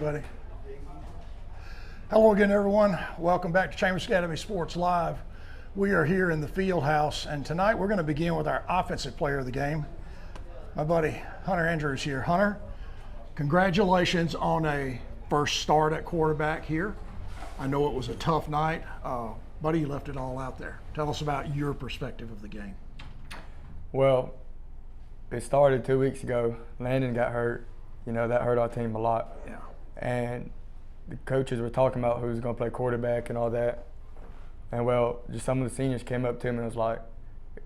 Buddy. Hello again, everyone. Welcome back to Chambers Academy Sports Live. We are here in the field house, and tonight we're going to begin with our offensive player of the game. My buddy Hunter Andrews here. Hunter, congratulations on a first start at quarterback here. I know it was a tough night. Buddy, you left it all out there. Tell us about your perspective of the game. Well, it started 2 weeks ago. Landon got hurt. You know, that hurt our team a lot. Yeah. And the coaches were talking about who's going to play quarterback and all that. And, well, just some of the seniors came up to me and was like,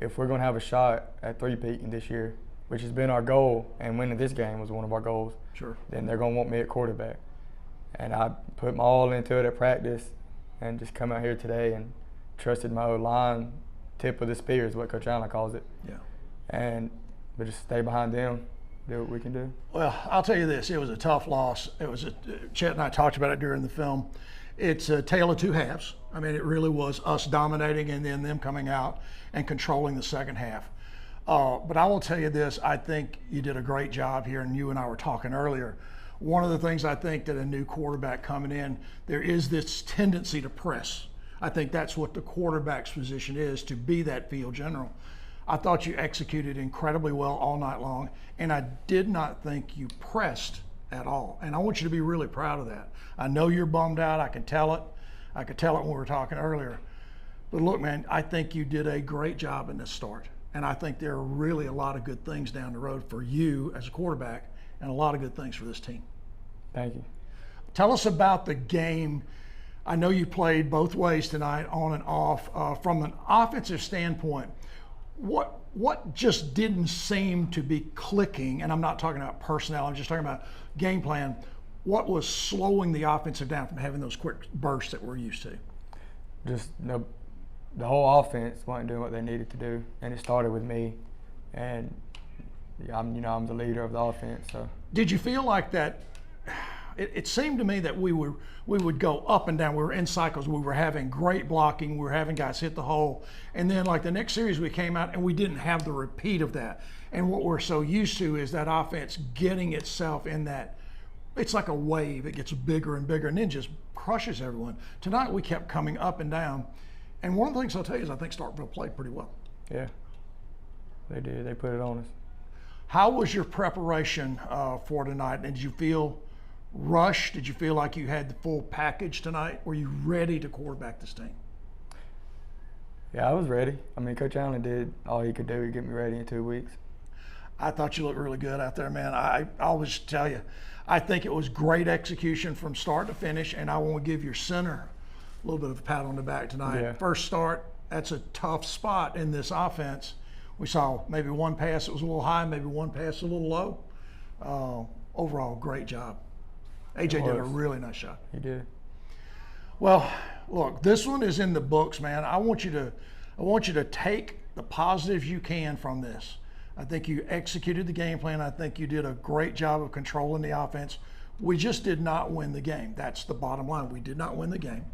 if we're going to have a shot at three-peating this year, which has been our goal, and winning this game was one of our goals, sure, then they're going to want me at quarterback. And I put my all into it at practice and just come out here today and trusted my O-line. Tip of the spear is what Coach Allen calls it. Yeah. And we just stay behind them. Do what we can do. Well, I'll tell you this, it was a tough loss. Chet and I talked about it during the film. It's a tale of two halves. I mean, it really was us dominating and then them coming out and controlling the second half. But I will tell you this, I think you did a great job here, and you and I were talking earlier. One of the things I think that a new quarterback coming in, there is this tendency to press. I think that's what the quarterback's position is, to be that field general. I thought you executed incredibly well all night long, and I did not think you pressed at all. And I want you to be really proud of that. I know you're bummed out. I can tell it. I could tell it when we were talking earlier. But look, man, I think you did a great job in this start. And I think there are really a lot of good things down the road for you as a quarterback and a lot of good things for this team. Thank you. Tell us about the game. I know you played both ways tonight, on and off. From an offensive standpoint, what just didn't seem to be clicking, and I'm not talking about personnel, I'm just talking about game plan, what was slowing the offensive down from having those quick bursts that we're used to? Just the whole offense wasn't doing what they needed to do, and it started with me, and I'm the leader of the offense. So did you feel like that? It seemed to me that we would go up and down. We were in cycles. We were having great blocking. We were having guys hit the hole. And then like the next series we came out and we didn't have the repeat of that. And what we're so used to is that offense getting itself in that, it's like a wave. It gets bigger and bigger and then just crushes everyone. Tonight we kept coming up and down. And one of the things I'll tell you is I think Starkville played pretty well. Yeah, they did. They put it on us. How was your preparation for tonight? And did you feel rushed? Did you feel like you had the full package tonight? Were you ready to quarterback this team? Yeah, I was ready. I mean, Coach Allen did all he could do to get me ready in 2 weeks. I thought you looked really good out there, man. I always tell you, I think it was great execution from start to finish, and I want to give your center a little bit of a pat on the back tonight. Yeah. First start, that's a tough spot in this offense. We saw maybe one pass that was a little high, maybe one pass a little low. Overall, great job. AJ did a really nice job. He did. Well, look, this one is in the books, man. I want you to take the positives you can from this. I think you executed the game plan. I think you did a great job of controlling the offense. We just did not win the game. That's the bottom line. We did not win the game.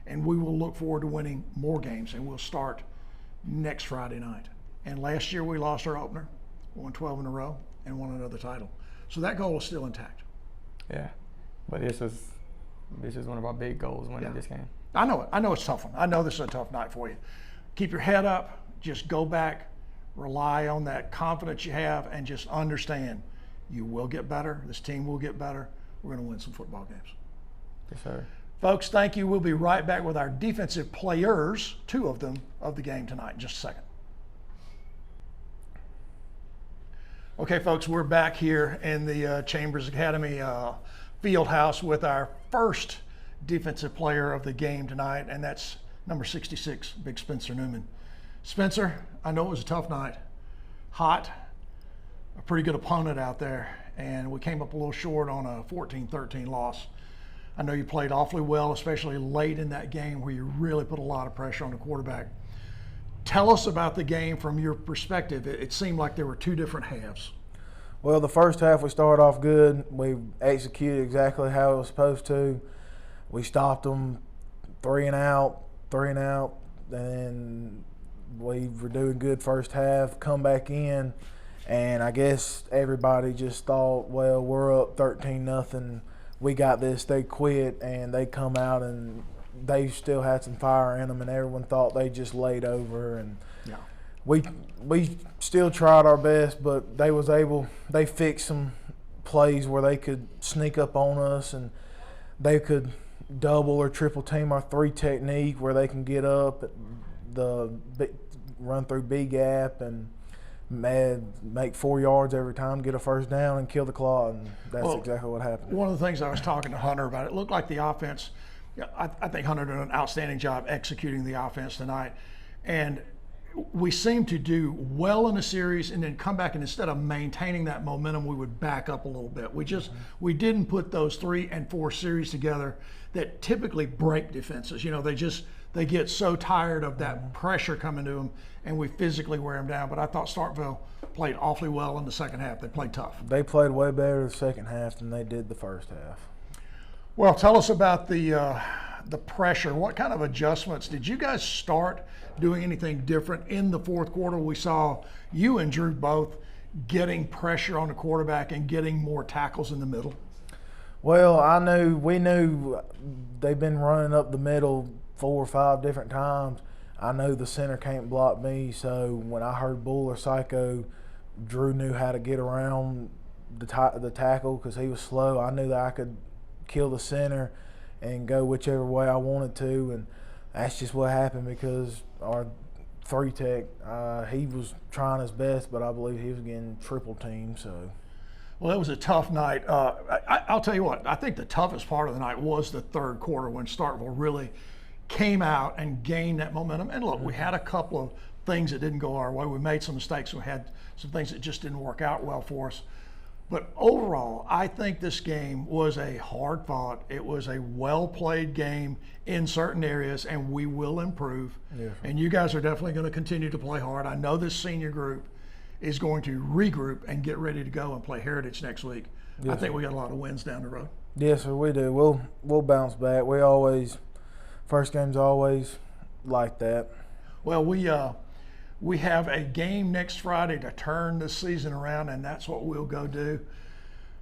And we will look forward to winning more games, and we'll start next Friday night. And last year we lost our opener, won 12 in a row, and won another title. So that goal is still intact. Yeah. But this is one of our big goals, winning this game. I know it. I know it's a tough one. I know this is a tough night for you. Keep your head up. Just go back. Rely on that confidence you have, and just understand you will get better. This team will get better. We're going to win some football games. Yes, sir. Folks, thank you. We'll be right back with our defensive players, two of them, of the game tonight in just a second. Okay, folks, we're back here in the Chambers Academy field house with our first defensive player of the game tonight, and that's number 66, Big Spencer Newman. Spencer, I know it was a tough night. Hot, a pretty good opponent out there, and we came up a little short on a 14-13 loss. I know you played awfully well, especially late in that game where you really put a lot of pressure on the quarterback. Tell us about the game from your perspective. It seemed like there were two different halves. Well, the first half we started off good. We executed exactly how it was supposed to. We stopped them 3 and out, and we were doing good first half, come back in, and I guess everybody just thought, well, we're up 13-0. we got this. They quit, and they come out, and they still had some fire in them, and everyone thought they just laid over. And Yeah. we still tried our best, but they fixed some plays where they could sneak up on us, and they could double or triple team our 3 technique where they can get up run through B gap and make 4 yards every time, get a first down, and kill the clock. And that's exactly what happened. One of the things I was talking to Hunter about, it looked like the offense, I think Hunter did an outstanding job executing the offense tonight. And we seemed to do well in a series and then come back, and instead of maintaining that momentum, we would back up a little bit. We didn't put those 3 and 4 series together that typically break defenses. You know, they get so tired of that pressure coming to them, and we physically wear them down. But I thought Starkville played awfully well in the second half. They played tough. They played way better the second half than they did the first half. Well, tell us about the pressure. What kind of adjustments did you guys start doing? Anything different in the fourth quarter? We saw you and Drew both getting pressure on the quarterback and getting more tackles in the middle. Well, we knew they've been running up the middle 4 or 5 different times. I know the center can't block me, so when I heard Bull or Psycho, Drew knew how to get around the tackle because he was slow. I knew that I could kill the center and go whichever way I wanted to, and that's just what happened because our 3 tech, he was trying his best, but I believe he was getting triple teamed. So, well, it was a tough night. I'll tell you what, I think the toughest part of the night was the third quarter when Starkville really came out and gained that momentum. And look, we had a couple of things that didn't go our way. We made some mistakes. We had some things that just didn't work out well for us. But overall, I think this game was a hard fought. It was a well-played game in certain areas, and we will improve. Yes. And you guys are definitely going to continue to play hard. I know this senior group is going to regroup and get ready to go and play Heritage next week. Yes, I think we got a lot of wins down the road. Yes, sir, we do. We'll bounce back. First game's always like that. Well, we have a game next Friday to turn the season around, and that's what we'll go do.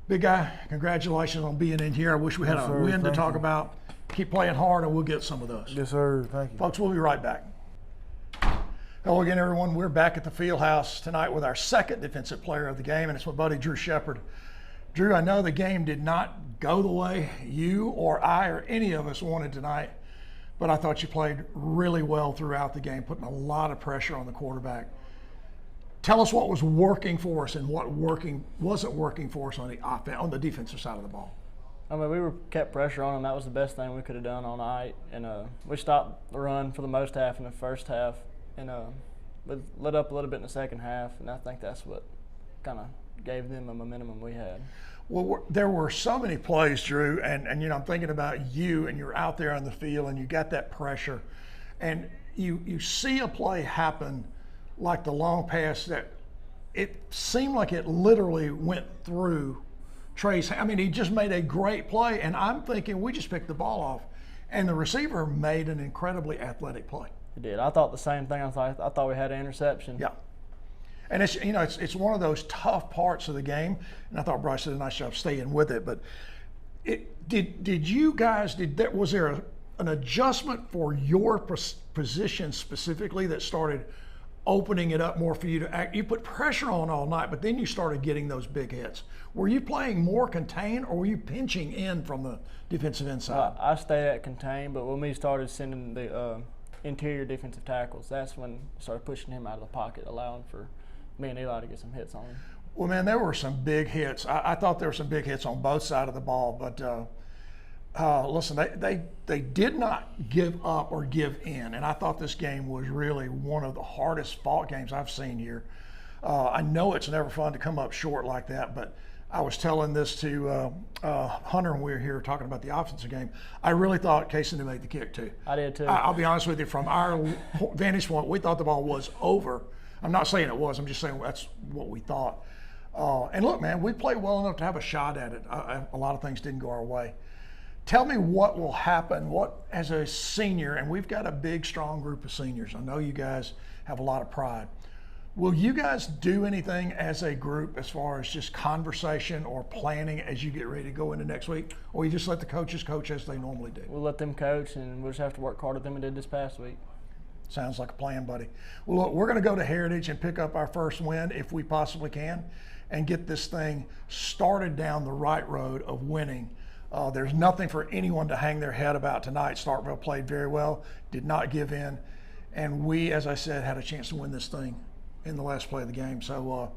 Big guy, congratulations on being in here. I wish we had Yes, a sir. win to Thank talk you. about. Keep playing hard, and we'll get some of those. Yes, sir. Thank you. Folks, we'll be right back. Hello again, everyone. We're back at the field house tonight with our second defensive player of the game, and it's my buddy Drew Shepard. Drew, I know the game did not go the way you or I or any of us wanted tonight, but I thought you played really well throughout the game, putting a lot of pressure on the quarterback. Tell us what was working for us and what wasn't working for us on the defensive side of the ball. I mean, we kept pressure on them. That was the best thing we could have done all night. And we stopped the run for the most half in the first half, and lit up a little bit in the second half. And I think that's what kind of gave them a momentum we had. Well, there were so many plays, Drew, and I'm thinking about you, and you're out there on the field, and you got that pressure, and you see a play happen like the long pass that it seemed like it literally went through Trey's. I mean, he just made a great play, and I'm thinking we just picked the ball off, and the receiver made an incredibly athletic play. He did. I thought the same thing. I thought we had an interception. Yeah. And it's one of those tough parts of the game, and I thought Bryce did a nice job staying with it. But did you guys was there an adjustment for your position specifically that started opening it up more for you to act? You put pressure on all night, but then you started getting those big hits. Were you playing more contained, or were you pinching in from the defensive inside? I stayed at contain, but when we started sending the interior defensive tackles, that's when I started pushing him out of the pocket, allowing for me and Eli to get some hits on him. Well, man, there were some big hits. I thought there were some big hits on both sides of the ball, but listen, they did not give up or give in, and I thought this game was really one of the hardest fought games I've seen here. I know it's never fun to come up short like that, but I was telling this to Hunter when we were here talking about the offensive game. I really thought Casey made the kick too. I did too. I'll be honest with you, from our vantage point, we thought the ball was over. I'm not saying it was, I'm just saying that's what we thought. And look, man, we played well enough to have a shot at it. A lot of things didn't go our way. Tell me what will happen, as a senior, and we've got a big, strong group of seniors. I know you guys have a lot of pride. Will you guys do anything as a group as far as just conversation or planning as you get ready to go into next week? Or you just let the coaches coach as they normally do? We'll let them coach, and we'll just have to work harder than we did this past week. Sounds like a plan, buddy. Well, look, we're going to go to Heritage and pick up our first win if we possibly can and get this thing started down the right road of winning. There's nothing for anyone to hang their head about tonight. Starkville played very well, did not give in, and we, as I said, had a chance to win this thing in the last play of the game. So,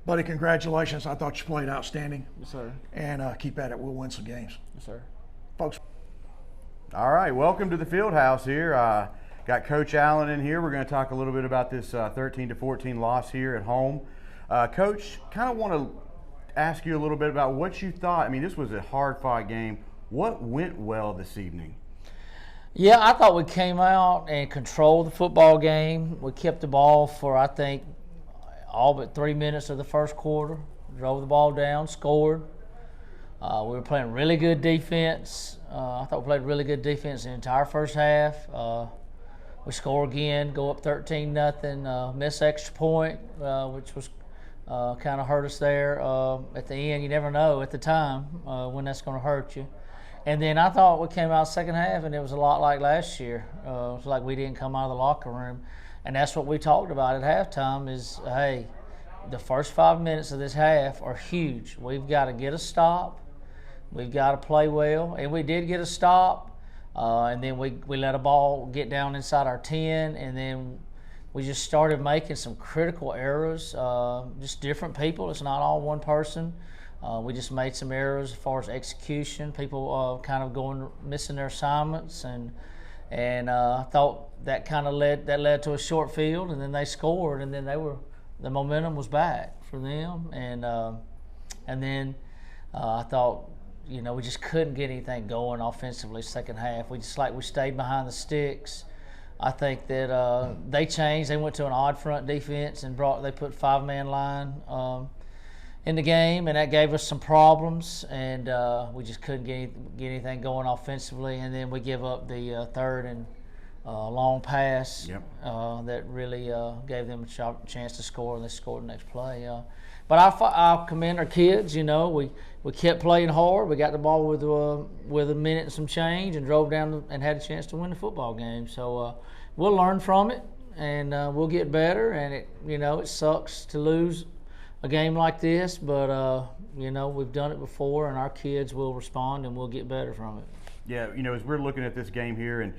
buddy, congratulations. I thought you played outstanding. Yes, sir. And keep at it. We'll win some games. Yes, sir. Folks. All right, welcome to the field house here. Got Coach Allen in here. We're going to talk a little bit about this 13-14 loss here at home. Coach, kind of want to ask you a little bit about what you thought. I mean, this was a hard-fought game. What went well this evening? Yeah, I thought we came out and controlled the football game. We kept the ball for, I think, all but 3 minutes of the first quarter. Drove the ball down, scored. We were playing really good defense. I thought we played really good defense the entire first half. We score again, go up 13-0, miss extra point, which was kind of hurt us there. At the end, you never know at the time when that's going to hurt you. And then I thought we came out second half, and it was a lot like last year. It was like we didn't come out of the locker room. And that's what we talked about at halftime is, hey, the first 5 minutes of this half are huge. We've got to get a stop. We've got to play well. And we did get a stop. And then we let a ball get down inside our 10, and then we just started making some critical errors. Just different people. It's not all one person. We just made some errors as far as execution. People kind of missing their assignments, and I thought that kind of led to a short field, and then they scored, and then the momentum was back for them, and then I thought, you know, we just couldn't get anything going offensively second half. We stayed behind the sticks. I think that they changed. They went to an odd front defense and they put 5-man line in the game, and that gave us some problems, and we just couldn't get anything going offensively. And then we give up the third and long pass. Yep. That really gave them a chance to score, and they scored the next play. But I commend our kids. You know, we kept playing hard. We got the ball with a minute and some change, and drove down and had a chance to win the football game. So we'll learn from it, and we'll get better. And it sucks to lose a game like this, but we've done it before, and our kids will respond, and we'll get better from it. Yeah, as we're looking at this game here, and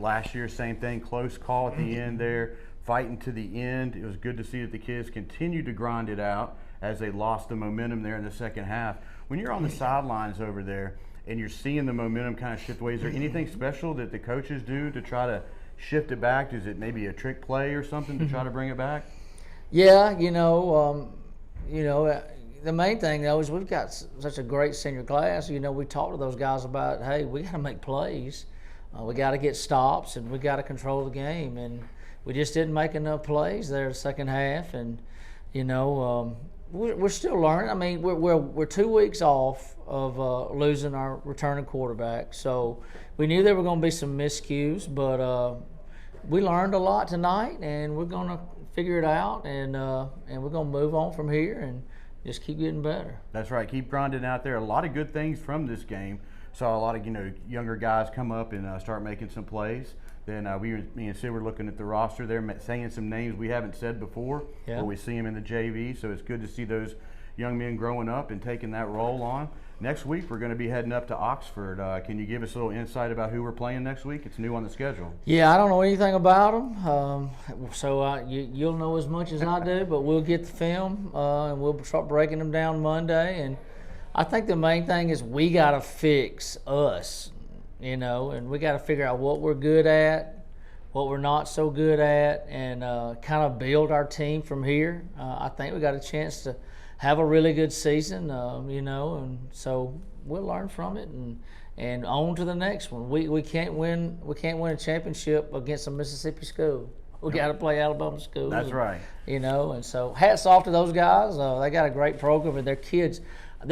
last year, same thing, close call at the end there, fighting to the end. It was good to see that the kids continued to grind it out as they lost the momentum there in the second half. When you're on the sidelines over there and you're seeing the momentum kind of shift away, is there anything special that the coaches do to try to shift it back? Is it maybe a trick play or something to try to bring it back? Yeah, the main thing, though, is we've got such a great senior class. We talked to those guys about, hey, we got to make plays. We got to get stops, and we got to control the game. And we just didn't make enough plays there the second half. And, we're still learning. I mean, we're 2 weeks off of losing our returning quarterback. So we knew there were going to be some miscues, but we learned a lot tonight, and we're going to figure it out, and we're going to move on from here and just keep getting better. That's right. Keep grinding out there. A lot of good things from this game. Saw a lot of younger guys come up and start making some plays. Then me and Sid were looking at the roster there, saying some names we haven't said before, but we see them in the JV. So it's good to see those young men growing up and taking that role on. Next week, we're going to be heading up to Oxford. Can you give us a little insight about who we're playing next week? It's new on the schedule. Yeah, I don't know anything about them, so you'll know as much as I do, but we'll get the film, and we'll start breaking them down Monday. And I think the main thing is we got to fix us, and we got to figure out what we're good at, what we're not so good at, and kind of build our team from here. I think we got a chance to have a really good season, and so we'll learn from it and on to the next one. We can't win a championship against a Mississippi school. We got to play Alabama school. That's right. And so hats off to those guys. They got a great program, and their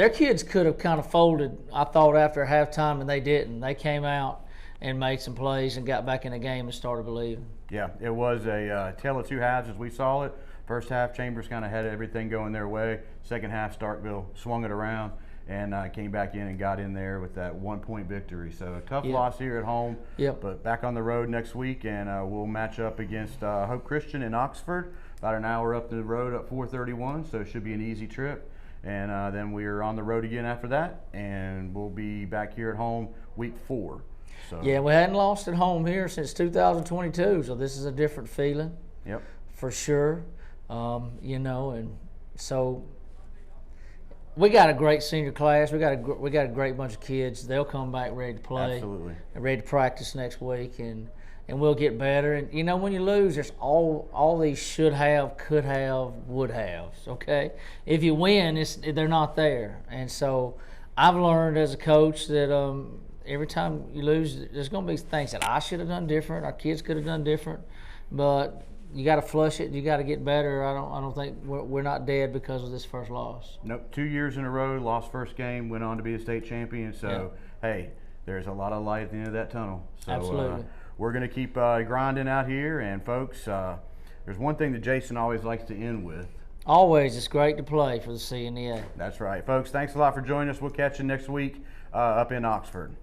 kids could have kind of folded, I thought, after halftime, and they didn't. They came out and made some plays and got back in the game and started believing. Yeah, it was a tale of two halves as we saw it. First half, Chambers kind of had everything going their way. Second half, Starkville swung it around and came back in and got in there with that 1-point victory. So a tough loss here at home, but back on the road next week, and we'll match up against Hope Christian in Oxford, about an hour up the road at 4:31, so it should be an easy trip. And then we're on the road again after that, and we'll be back here at home week 4. So Yeah, we hadn't lost at home here since 2022, so this is a different feeling. Yep. For sure. You know, and so we got a great senior class. We got a great bunch of kids. They'll come back ready to play. Absolutely. And ready to practice next week, and we'll get better. And you know, when you lose, there's all these should have, could have, would haves. Okay, if you win, they're not there. And so I've learned as a coach that every time you lose, there's going to be things that I should have done different. Our kids could have done different, but you got to flush it. You got to get better. I don't think we're not dead because of this first loss. Nope. 2 years in a row, lost first game, went on to be a state champion. So hey, there's a lot of light at the end of that tunnel. So Absolutely. We're going to keep grinding out here. And folks, there's one thing that Jason always likes to end with. Always, it's great to play for the CNEA. That's right, folks. Thanks a lot for joining us. We'll catch you next week up in Oxford.